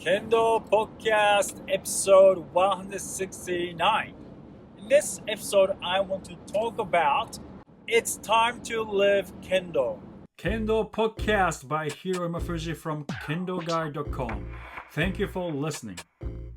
Kendo Podcast episode 169. In this episode, I want to talk about It's Time to Live Kendo. Kendo Podcast by Hiro Mafuji from Kendo-Guide.com. Thank you for listening.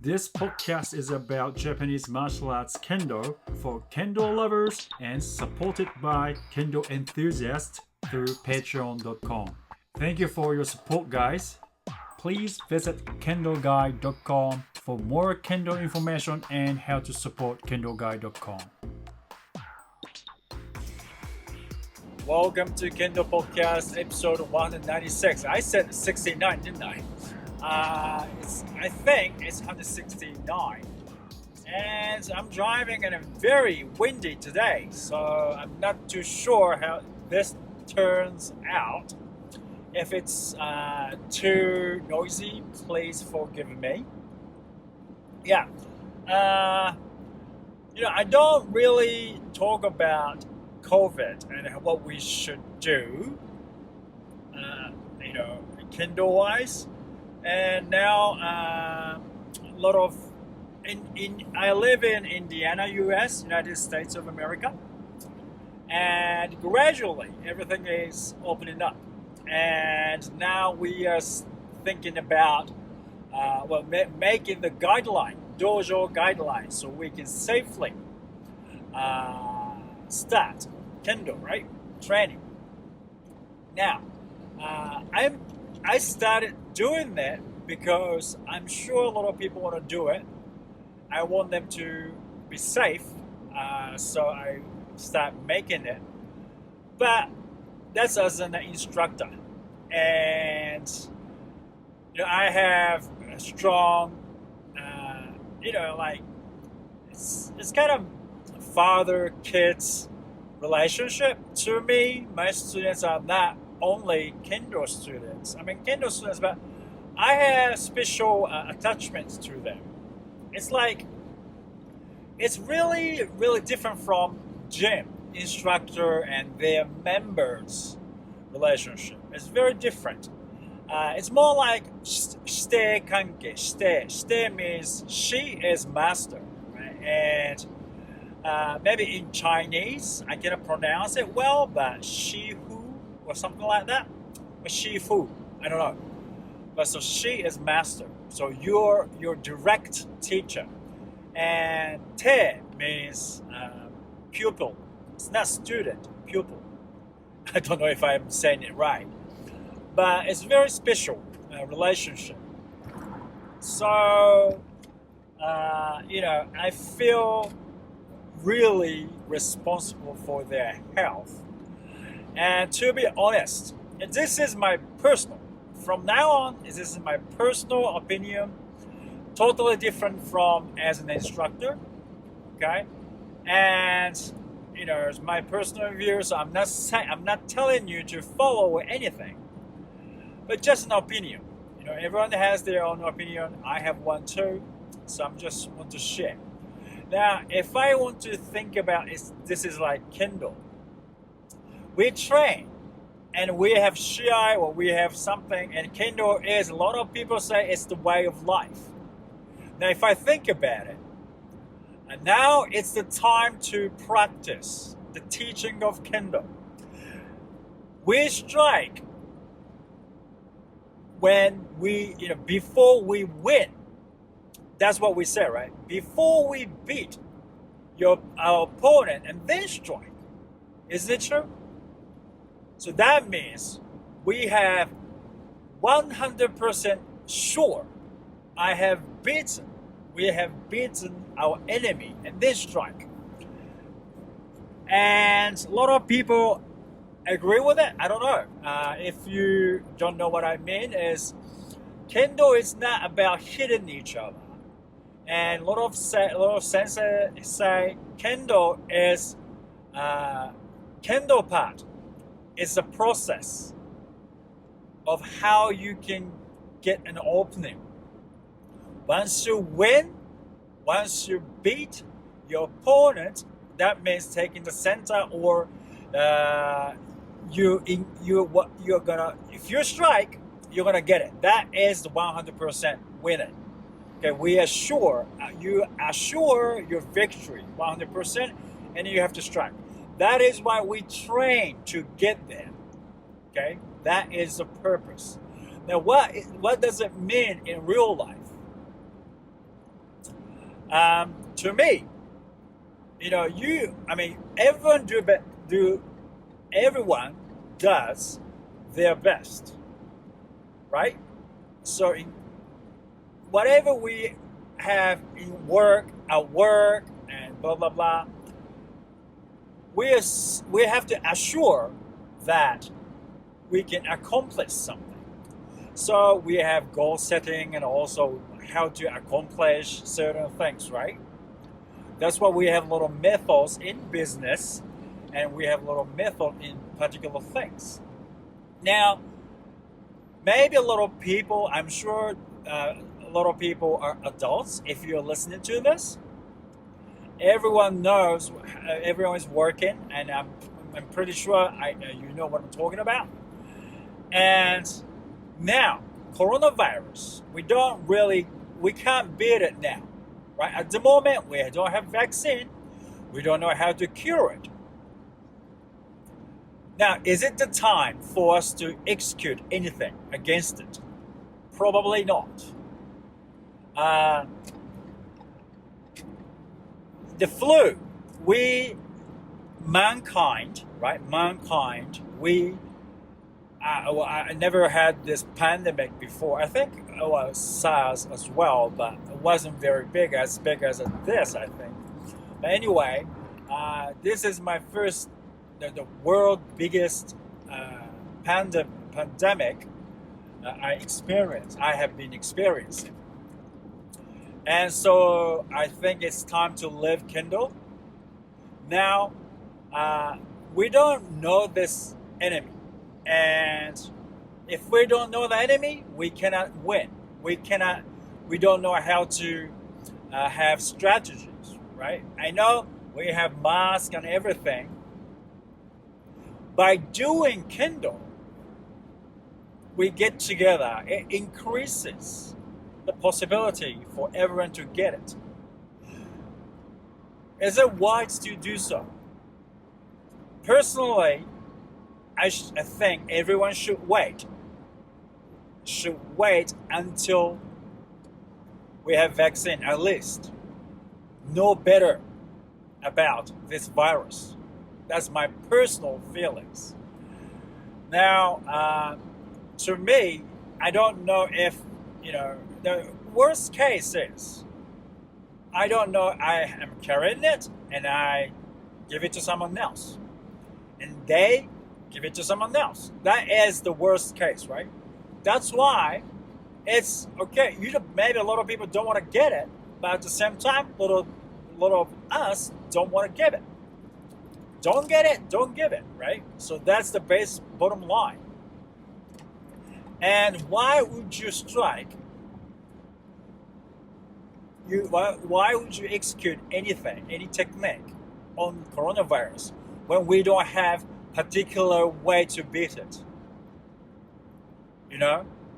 This podcast is about Japanese martial arts Kendo for Kendo lovers and supported by Kendo enthusiasts through Patreon.com. Thank you for your support, guys. Please visit Kendo-Guide.com for more Kendo information and how to support Kendo-Guide.com. Welcome to Kendo Podcast episode 196. I said 69, didn't I? I think it's 169. And I'm driving and it's very windy today, so I'm not too sure how this turns out. If it's too noisy, please forgive me. Yeah. I don't really talk about COVID and what we should do, Kendo-wise. And now a lot of, I live in Indiana, US, United States of America. And gradually everything is opening up. And now we are thinking about making the guideline, dojo guidelines, so we can safely start Kendo, right? Training. Now, I started doing that because I'm sure a lot of people want to do it. I want them to be safe, so I start making it. But that's as an instructor, and I have a strong, it's kind of father-kids relationship. To me, my students are not only Kendo students. I mean, Kendo students, but I have special attachments to them. It's like, it's really, really different from gym instructor and their members relationship. It's very different. It's more like shite kanke. Shite means she is master, right? And maybe in Chinese I cannot pronounce it well, but shifu or something like that, or shifu, I don't know. But so she is master, so you're your direct teacher. And te means pupil. It's not student, pupil. I don't know if I'm saying it right, but it's very special relationship. So, I feel really responsible for their health. And to be honest, this is my personal, from now on, this is my personal opinion, totally different from as an instructor, okay? And it's my personal view, so I'm not telling you to follow anything, but just an opinion. Everyone has their own opinion. I have one too, so I'm just want to share. Now, if I want to think about it, this is like Kendo. We train, and we have shiai, or we have something, and Kendo is, a lot of people say it's the way of life. Now, if I think about it, and now it's the time to practice the teaching of Kendo. We strike when before we win. That's what we say, right? Before we beat our opponent and then strike. Isn't it true? So that means we have 100% sure we have beaten our enemy and then strike. And a lot of people agree with it. I don't know. If you don't know what I mean, is Kendo is not about hitting each other. And a lot of sensei say Kendo is Kendo part is a process of how you can get an opening. Once you win, once you beat your opponent, that means taking the center, or you're gonna, if you strike, you're gonna get it. That is the 100% win it. Okay, we assure you assure your victory 100%, and you have to strike. That is why we train to get there. Okay, that is the purpose. Now, what does it mean in real life? To me, everyone does their best, right? So whatever we have in at work, and blah blah blah, we have to assure that we can accomplish something. So we have goal setting and also how to accomplish certain things, right? That's why we have little methods in business, and we have little method in particular things. Now, maybe a lot of people, I'm sure a lot of people are adults. If you're listening to this, everyone knows, everyone is working, and I'm pretty sure you know what I'm talking about. And now, coronavirus, we can't beat it now, right? At the moment, we don't have vaccine. We don't know how to cure it. Now, is it the time for us to execute anything against it? Probably not. The flu, mankind, I never had this pandemic before. I think it was SARS as well, but it wasn't very big as this, I think. But anyway, this is my first, the world biggest pandemic I have been experiencing. And so I think it's time to live Kendo. Now, we don't know this enemy. And if we don't know the enemy, we cannot win. We don't know how to have strategies, right? I know we have masks and everything. By doing Kendo, we get together. It increases the possibility for everyone to get it. Is it wise to do so? Personally, I think everyone should wait. Should wait until we have vaccine, at least. Know better about this virus. That's my personal feelings. Now, to me, I don't know if, the worst case is, I don't know, I am carrying it and I give it to someone else. And they give it to someone else. That is the worst case, right? That's why it's okay. Maybe a lot of people don't want to get it, but at the same time, a lot of us don't want to give it. Don't get it, don't give it, right? So that's the bottom line. And why would you strike? Why would you execute anything, any technique on coronavirus when we don't have particular way to beat it?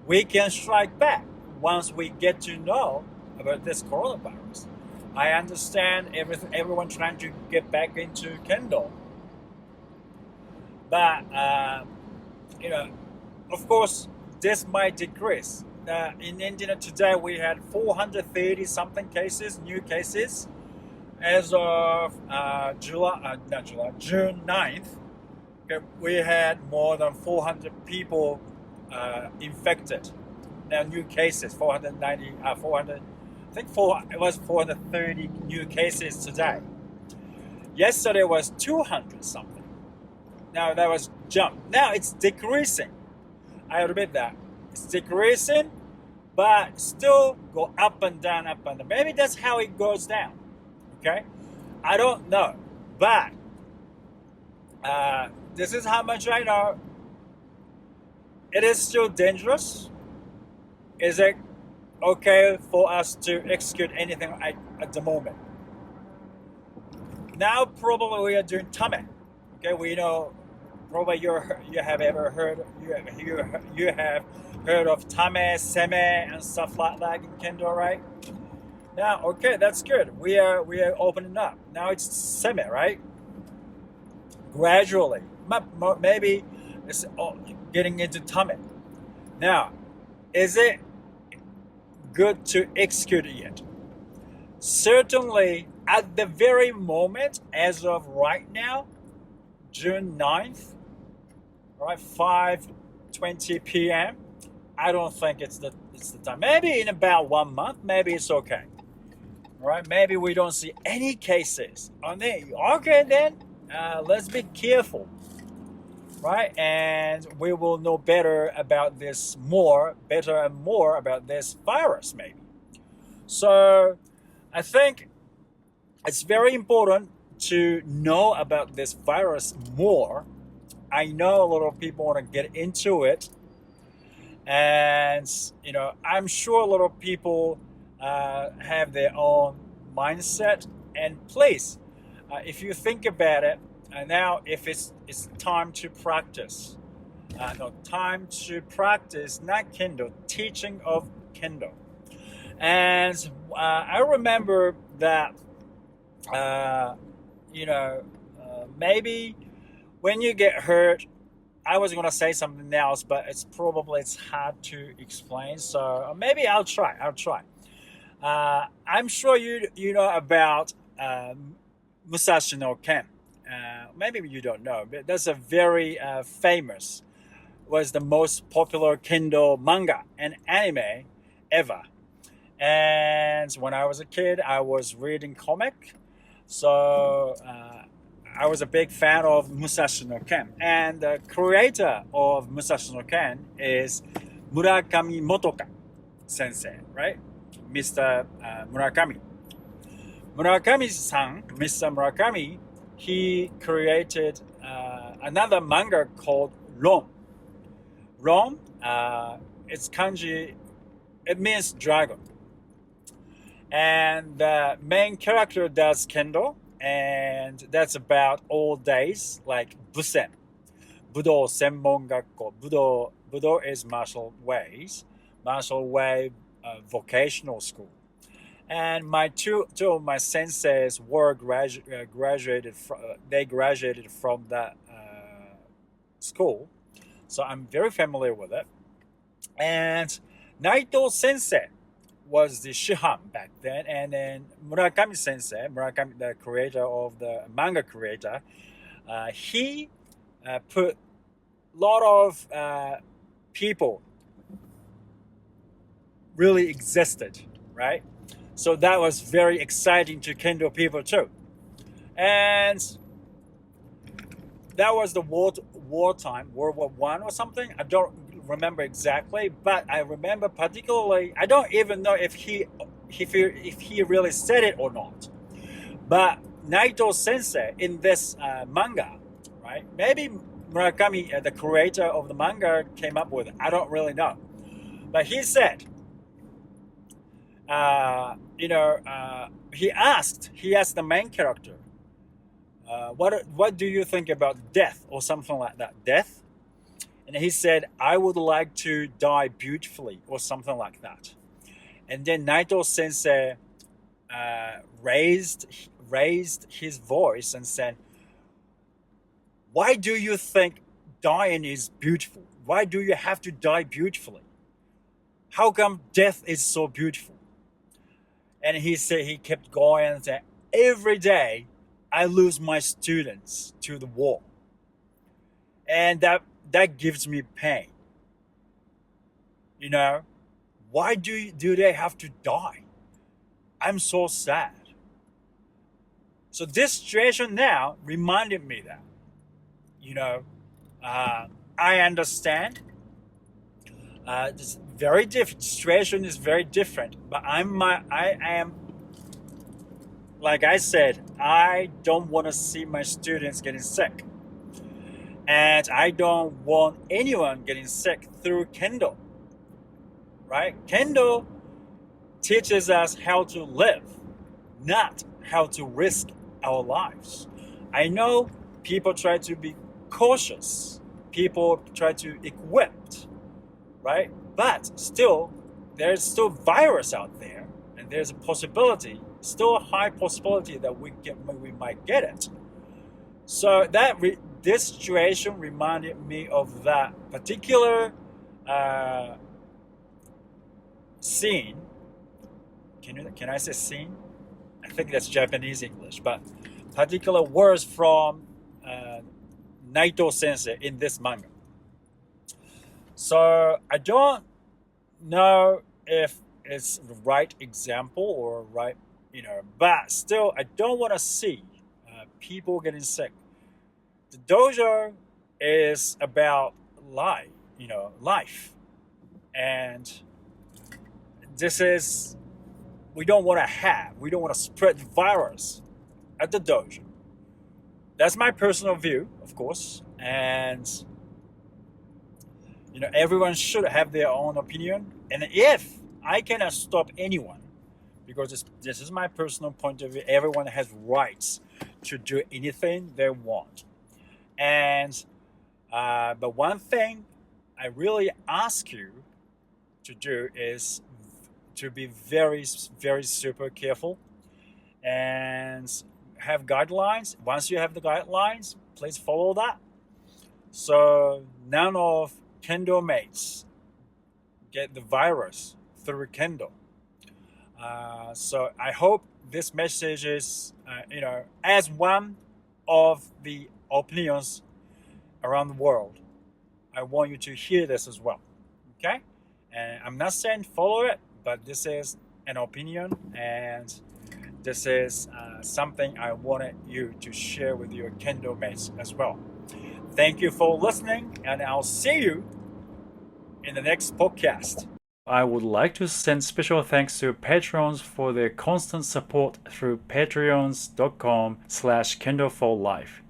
We can strike back once we get to know about this coronavirus. I understand everyone trying to get back into Kendo, but of course, this might decrease. In India today, we had 430 something new cases as of June 9th. We had more than 400 people infected. Now new cases, 490, 400. I think it was 430 new cases today. Yesterday was 200 something. Now that was jump. Now it's decreasing. I admit that it's decreasing, but still go up and down, up and down. Maybe that's how it goes down. Okay, I don't know, but this is how much I know. It is still dangerous. Is it okay for us to execute anything at the moment? Now probably we are doing tame. Okay, we know probably you have heard of tame, seme, and stuff like that in kendo, right? Now, okay, that's good. We are opening up. Now it's seme, right? Gradually, maybe it's getting into tame. Now, is it good to execute it yet? Certainly, at the very moment, as of right now, June 9th, right, 5:20 p.m. I don't think it's the time. Maybe in about 1 month, maybe it's okay. Right? Maybe we don't see any cases. Okay, then let's be careful, right? And we will know better about this better and more about this virus, maybe. So I think it's very important to know about this virus more. I know a lot of people want to get into it, and I'm sure a lot of people have their own mindset. And please, if you think about it, now if it's time to practice, time to practice not kendo, teaching of kendo. And I remember that maybe when you get hurt, I was gonna say something else, but it's hard to explain. So maybe I'll try. I'm sure you know about Musashi no Ken. Maybe you don't know, but that's a very famous, was the most popular kendo manga and anime ever. And when I was a kid, I was reading comic, so I was a big fan of Musashi no Ken. And the creator of Musashi no Ken is Murakami Motoka sensei, right? Mr. Murakami. Murakami-san, Mr. Murakami, he created another manga called Ron. Ron, it's kanji, it means dragon. And the main character does kendo, and that's about old days, like Busen. Budo Senmon Gakko. Budo is martial way vocational school. And my two of my senseis were graduated from that school, so I'm very familiar with it. And Naito Sensei was the Shihan back then, and then Murakami Sensei, the creator of the manga creator, he put a lot of people really existed, right? So that was very exciting to Kendo people too. And that was the wartime, World War I or something. I don't remember exactly, but I remember particularly, I don't even know if he really said it or not. But Naito Sensei in this manga, right? Maybe Murakami, the creator of the manga, came up with it. I don't really know. But he said, he asked the main character, what do you think about death or something like that? Death? And he said, I would like to die beautifully or something like that. And then Naito Sensei raised his voice and said, why do you think dying is beautiful? Why do you have to die beautifully? How come death is so beautiful? And he said, he kept going and said, every day I lose my students to the war. And that gives me pain. Why do they have to die? I'm so sad. So this situation now reminded me that, I understand. It's very different. Situation is very different. But I am, like I said, I don't want to see my students getting sick. And I don't want anyone getting sick through Kendo. Right? Kendo teaches us how to live, not how to risk our lives. I know people try to be cautious. People try to equip, right? But still, there's still virus out there, and there's a possibility, still a high possibility that we might get it. So this situation reminded me of that particular scene. Can I say scene? I think that's Japanese English, but particular words from Naito Sensei in this manga. So I don't know if it's the right example or right, but still, I don't want to see people getting sick. The dojo is about life, and we don't want to spread the virus at the dojo. That's my personal view, of course, and everyone should have their own opinion. And if I cannot stop anyone, because this is my personal point of view, everyone has rights to do anything they want. And but one thing I really ask you to do is to be very, very super careful and have guidelines. Once you have the guidelines, please follow that. So none of Kendo mates get the virus through Kendo. So I hope this message is, as one of the opinions around the world, I want you to hear this as well. Okay? And I'm not saying follow it, but this is an opinion, and this is something I wanted you to share with your Kendo mates as well. Thank you for listening, and I'll see you in the next podcast. I would like to send special thanks to patrons for their constant support through patreons.com/Kendo for Life.